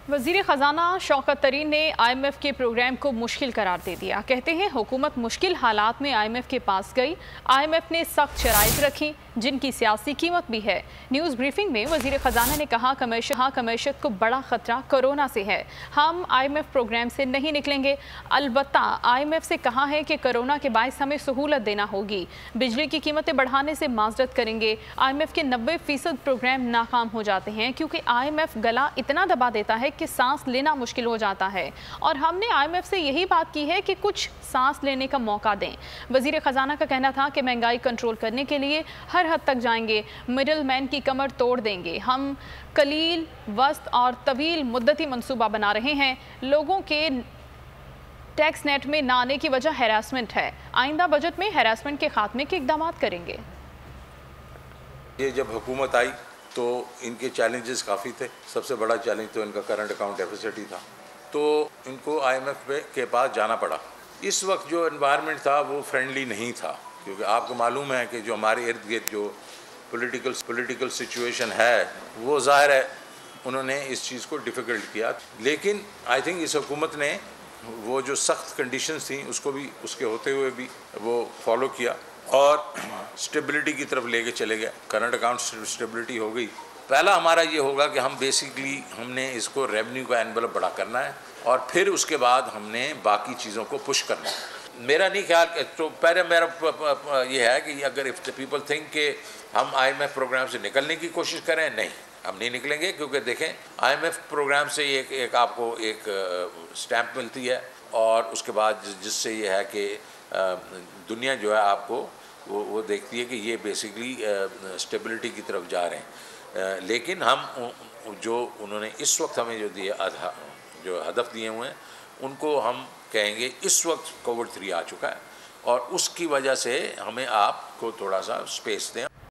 वज़ीर ख़जाना शौकत तरीन ने IMF के प्रोग्राम को मुश्किल करार दे दिया। कहते हैं हुकूमत मुश्किल हालात में IMF के पास गई। IMF ने सख्त शराइत रखी जिनकी सियासी कीमत भी है। न्यूज़ ब्रीफिंग में वज़ीर ख़जाना ने कहा कमैशत को बड़ा ख़तरा कोरोना से है। हम IMF प्रोग्राम से नहीं निकलेंगे। अलबत्ता IMF से कहा है कि कोरोना के बायस हमें सहूलत देना होगी। बिजली की कीमतें बढ़ाने से माजरत करेंगे। IMF के 90% प्रोग्राम नाकाम हो जाते हैं क्योंकि IMF गला इतना दबा देता है कि सांस लेना मुश्किल हो जाता है और हमने IMF से यही बात की है कि कुछ सांस लेने का मौका दें। वज़ीर ख़जाना का कहना था कि महंगाई कंट्रोल करने के लिए हर हद तक जाएंगे, मिडल मैन की कमर तोड़ देंगे। हम कलील, वस्त और तवील मुद्दती मंसूबा बना रहे हैं। लोगों के टैक्स नेट में ना आने की वजह हैरासमेंट है। आइंदा बजट में हैरासमेंट के खात्मे के इक़दाम करेंगे। ये जब हुकूमत आई तो इनके चैलेंजेस काफ़ी थे। सबसे बड़ा चैलेंज तो इनका करंट अकाउंट डेफिसिट ही था, तो इनको IMF के पास जाना पड़ा। इस वक्त जो एनवायरनमेंट था वो फ्रेंडली नहीं था, क्योंकि आपको मालूम है कि जो हमारे इर्द गिर्द जो पॉलिटिकल सिचुएशन है वो ज़ाहिर है उन्होंने इस चीज़ को डिफ़िकल्ट किया। लेकिन आई थिंक इस हुकूमत ने वो जो सख्त कंडीशंस थी उसको भी, उसके होते हुए भी वो फॉलो किया और स्टेबिलिटी की तरफ लेके चले गए। करंट अकाउंट स्टेबिलिटी हो गई। पहला हमारा ये होगा कि हम बेसिकली हमने इसको रेवेन्यू का एनवेलप बड़ा करना है और फिर उसके बाद हमने बाकी चीज़ों को पुश करना है। मेरा नहीं ख्याल, तो पहले मेरा ये है कि अगर इफ़ द पीपल थिंक कि हम IMF प्रोग्राम से निकलने की कोशिश करें, नहीं, हम नहीं निकलेंगे। क्योंकि देखें IMF प्रोग्राम से एक आपको एक स्टैम्प मिलती है और उसके बाद जिससे ये है कि दुनिया जो है आपको वो देखती है कि ये बेसिकली स्टेबिलिटी की तरफ जा रहे हैं। लेकिन हम जो उन्होंने इस वक्त हमें जो हदफ दिए हुए हैं उनको हम कहेंगे इस वक्त कोविड 3 आ चुका है और उसकी वजह से हमें आपको थोड़ा सा स्पेस दें।